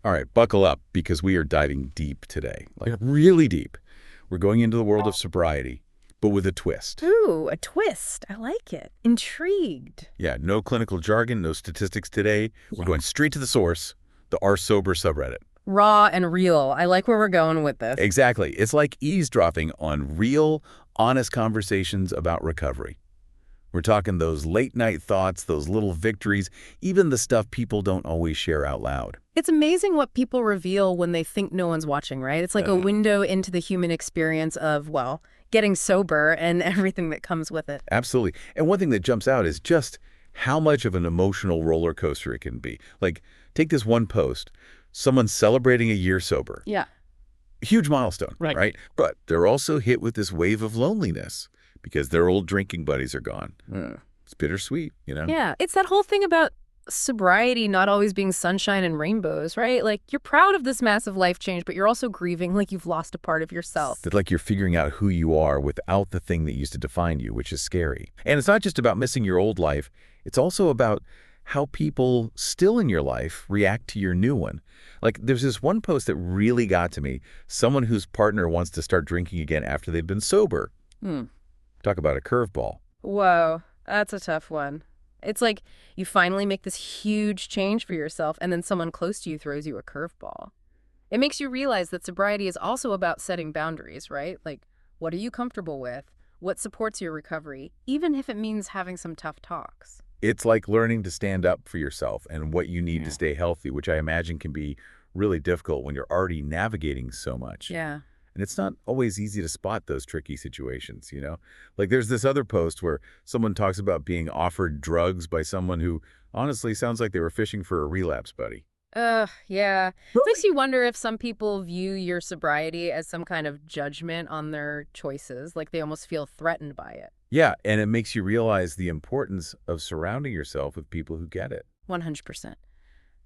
All right, buckle up because we are diving deep today, like really deep. We're going into the world of sobriety, but with a twist. Ooh, a twist. I like it. Intrigued. Yeah, no clinical jargon, no statistics today. We're Yeah. going straight to the source, the R Sober subreddit. Raw and real. I like where we're going with this. Exactly. It's like eavesdropping on real, honest conversations about recovery. We're talking those late night thoughts, those little victories, even the stuff people don't always share out loud. It's amazing what people reveal when they think no one's watching, right? It's like a window into the human experience of, well, getting sober and everything that comes with it. Absolutely. And one thing that jumps out is just how much of an emotional roller coaster it can be. Like, take this one post, someone celebrating a year sober. Yeah. Huge milestone, Right. right? But they're also hit with this wave of loneliness because their old drinking buddies are gone. It's bittersweet, you know? Yeah. It's that whole thing about sobriety not always being sunshine and rainbows, right? Like, you're proud of this massive life change, but you're also grieving like you've lost a part of yourself. That like you're figuring out who you are without the thing that used to define you, which is scary. And it's not just about missing your old life. It's also about how people still in your life react to your new one. Like there's this one post that really got to me. Someone whose partner wants to start drinking again after they've been sober. Talk about a curveball. Whoa, that's a tough one. It's like you finally make this huge change for yourself, and then someone close to you throws you a curveball. It makes you realize that sobriety is also about setting boundaries, right? Like, what are you comfortable with? What supports your recovery, even if it means having some tough talks? It's like learning to stand up for yourself and what you need to stay healthy, which I imagine can be really difficult when you're already navigating so much. Yeah. And it's not always easy to spot those tricky situations, you know? Like there's this other post where someone talks about being offered drugs by someone who honestly sounds like they were fishing for a relapse buddy. Yeah. It makes you wonder if some people view your sobriety as some kind of judgment on their choices, like they almost feel threatened by it. Yeah, and it makes you realize the importance of surrounding yourself with people who get it. 100%.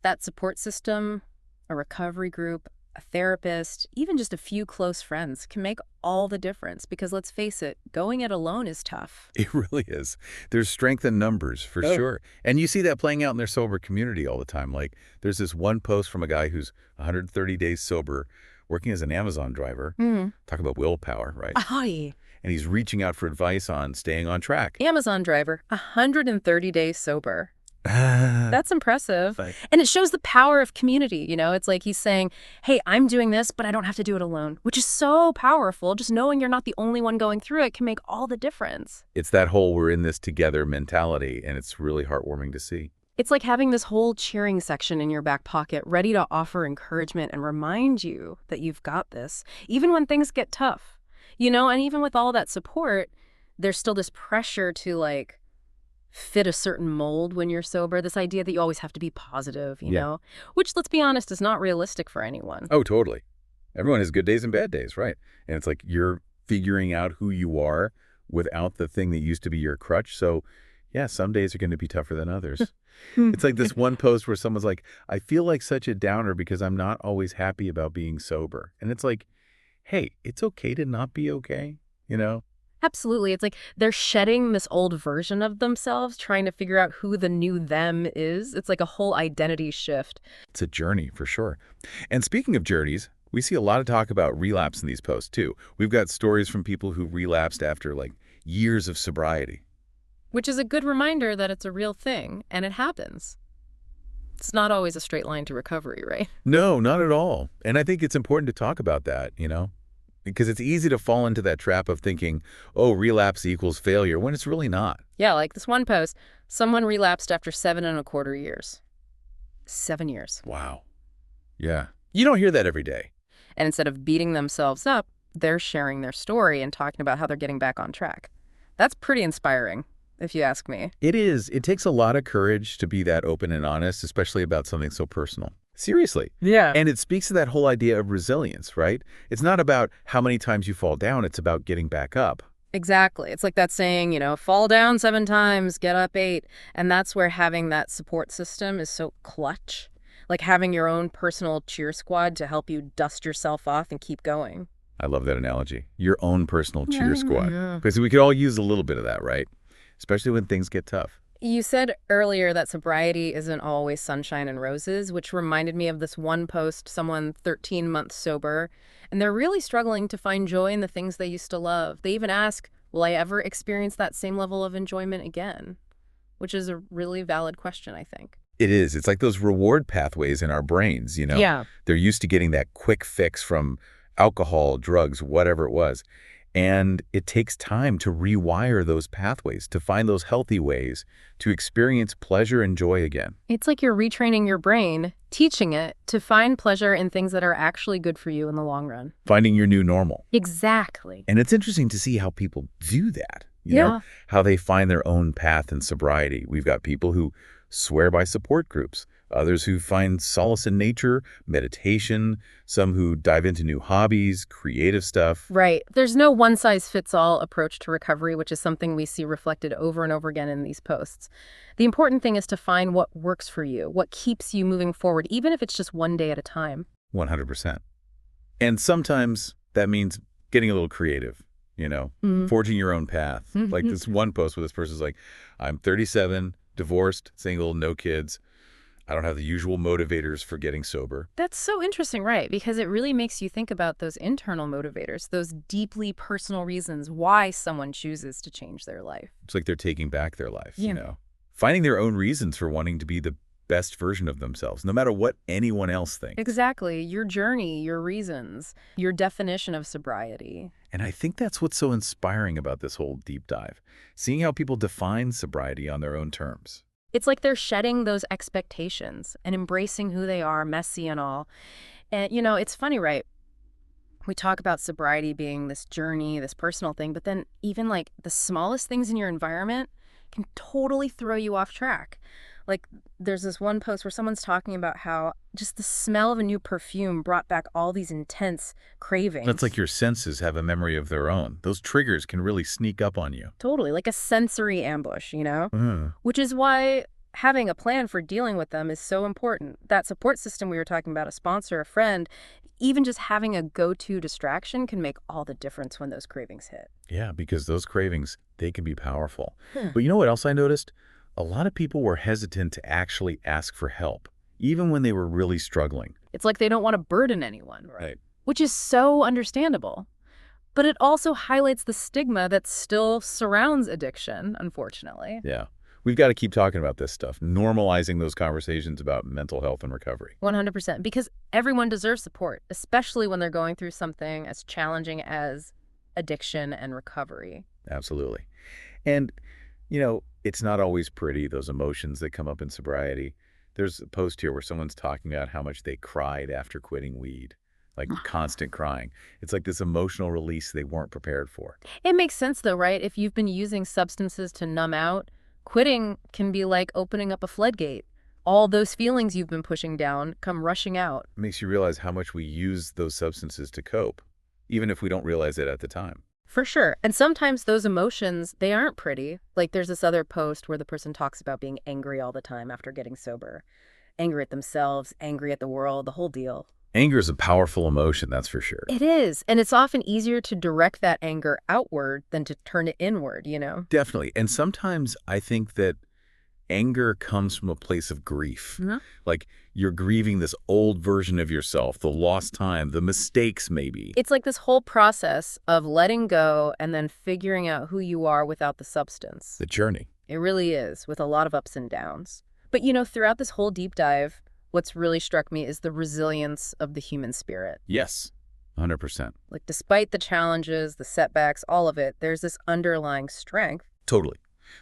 That support system, a recovery group, a therapist, even just a few close friends can make all the difference because let's face it, going it alone is tough. It really is. There's strength in numbers, for sure. And you see that playing out in their sober community all the time. Like, there's this one post from a guy who's 130 days sober, working as an Amazon driver. Talk about willpower, right? Hi. And he's reaching out for advice on staying on track. Amazon driver, 130 days sober. That's That's impressive. And it shows the power of community, you know? It's like he's saying, hey, I'm doing this, but I don't have to do it alone, which is so powerful. Just knowing you're not the only one going through it can make all the difference. It's that whole we're in this together mentality, and it's really heartwarming to see. It's like having this whole cheering section in your back pocket ready to offer encouragement and remind you that you've got this, even when things get tough. You know, and even with all that support, there's still this pressure to like fit a certain mold when you're sober, this idea that you always have to be positive, you know, which, let's be honest, is not realistic for anyone. Oh, totally. Everyone has good days and bad days, right? And it's like you're figuring out who you are without the thing that used to be your crutch. So, yeah, some days are going to be tougher than others. It's like this one post where someone's like, I feel like such a downer because I'm not always happy about being sober. And it's like, hey, it's okay to not be okay, you know? Absolutely. It's like they're shedding this old version of themselves, trying to figure out who the new them is. It's like a whole identity shift. It's a journey for sure. And speaking of journeys, we see a lot of talk about relapse in these posts too. We've got stories from people who relapsed after like years of sobriety. Which is a good reminder that it's a real thing, and it happens. It's not always a straight line to recovery, right? No, not at all. And I think it's important to talk about that, you know, because it's easy to fall into that trap of thinking, oh, relapse equals failure, when it's really not. Yeah, like this one post, someone relapsed after 7.25 years. 7 years. Wow. Yeah. You don't hear that every day. And instead of beating themselves up, they're sharing their story and talking about how they're getting back on track. That's pretty inspiring, if you ask me. It is. It takes a lot of courage to be that open and honest, especially about something so personal. Seriously. Yeah. And it speaks to that whole idea of resilience, right? It's not about how many times you fall down. It's about getting back up. Exactly. It's like that saying, you know, fall down 7 times, get up 8. And that's where having that support system is so clutch. Like having your own personal cheer squad to help you dust yourself off and keep going. I love that analogy. Your own personal cheer squad. Because we could all use a little bit of that, right? Especially when things get tough. You said earlier that sobriety isn't always sunshine and roses, which reminded me of this one post, someone 13 months sober, and they're really struggling to find joy in the things they used to love. They even ask, will I ever experience that same level of enjoyment again? Which is a really valid question, I think. It is. It's like those reward pathways in our brains, you know? Yeah. They're used to getting that quick fix from alcohol, drugs, whatever it was. And it takes time to rewire those pathways, to find those healthy ways to experience pleasure and joy again. It's like you're retraining your brain, teaching it to find pleasure in things that are actually good for you in the long run. Finding your new normal. Exactly. And it's interesting to see how people do that, you Yeah. know, how they find their own path in sobriety. We've got people who swear by support groups, others who find solace in nature, meditation, some who dive into new hobbies, creative stuff. Right. There's no one-size-fits-all approach to recovery, which is something we see reflected over and over again in these posts. The important thing is to find what works for you, what keeps you moving forward, even if it's just one day at a time. 100%. And sometimes that means getting a little creative, you know, forging your own path. Like this one post where this person's like, I'm 37, divorced, single, no kids. I don't have the usual motivators for getting sober. That's so interesting, right? Because it really makes you think about those internal motivators, those deeply personal reasons why someone chooses to change their life. It's like they're taking back their life, Yeah. you know, finding their own reasons for wanting to be the best version of themselves, no matter what anyone else thinks. Exactly. Your journey, your reasons, your definition of sobriety. And I think that's what's so inspiring about this whole deep dive, seeing how people define sobriety on their own terms. It's like they're shedding those expectations and embracing who they are, messy and all. And, you know, it's funny, right? We talk about sobriety being this journey, this personal thing, but then even like the smallest things in your environment can totally throw you off track. Like there's this one post where someone's talking about how just the smell of a new perfume brought back all these intense cravings. That's like your senses have a memory of their own. Those triggers can really sneak up on you. Totally, like a sensory ambush, you know? Mm. Which is why having a plan for dealing with them is so important. That support system we were talking about, a sponsor, a friend, even just having a go-to distraction can make all the difference when those cravings hit. Yeah, because those cravings, they can be powerful. Hmm. But you know what else I noticed? A lot of people were hesitant to actually ask for help, even when they were really struggling. It's like they don't want to burden anyone, Right. which is so understandable. But it also highlights the stigma that still surrounds addiction, unfortunately. Yeah. We've got to keep talking about this stuff, normalizing those conversations about mental health and recovery. 100%, because everyone deserves support, especially when they're going through something as challenging as addiction and recovery. Absolutely. And, you know, it's not always pretty, those emotions that come up in sobriety. There's a post here where someone's talking about how much they cried after quitting weed, like constant crying. It's like this emotional release they weren't prepared for. It makes sense, though, right? If you've been using substances to numb out, quitting can be like opening up a floodgate. All those feelings you've been pushing down come rushing out. It makes you realize how much we use those substances to cope, even if we don't realize it at the time. For sure. And sometimes those emotions, they aren't pretty. Like there's this other post where the person talks about being angry all the time after getting sober. Angry at themselves, angry at the world, the whole deal. Anger is a powerful emotion, that's for sure. It is. And it's often easier to direct that anger outward than to turn it inward, you know? Definitely. And sometimes I think that anger comes from a place of grief. Like you're grieving this old version of yourself, the lost time, the mistakes maybe. It's like this whole process of letting go and then figuring out who you are without the substance. The journey. It really is, with a lot of ups and downs. But, you know, throughout this whole deep dive, what's really struck me is the resilience of the human spirit. Yes, 100%. Like, despite the challenges, the setbacks, all of it, there's this underlying strength. Totally.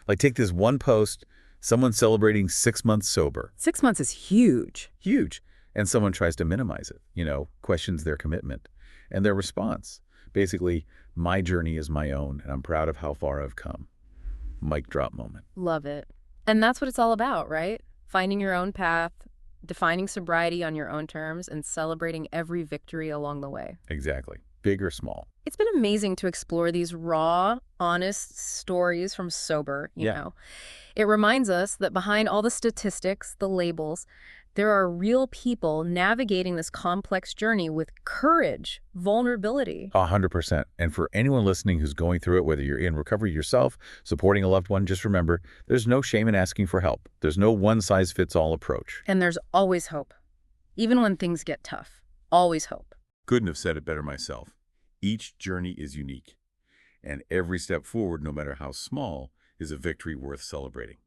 Like take this one post, someone celebrating 6 months sober. 6 months is huge. Huge. And someone tries to minimize it, you know, questions their commitment. And their response, basically, my journey is my own, and I'm proud of how far I've come. Mic drop moment. Love it. And that's what it's all about, right? Finding your own path, defining sobriety on your own terms, and celebrating every victory along the way. Exactly. Big or small. It's been amazing to explore these raw, honest stories from sober, you know. It reminds us that behind all the statistics, the labels, There are real people navigating this complex journey with courage, vulnerability. 100%. And for anyone listening who's going through it, whether you're in recovery yourself, supporting a loved one, just remember, there's no shame in asking for help. There's no one-size-fits-all approach. And there's always hope. Even when things get tough, always hope. Couldn't have said it better myself. Each journey is unique, and every step forward, no matter how small, is a victory worth celebrating.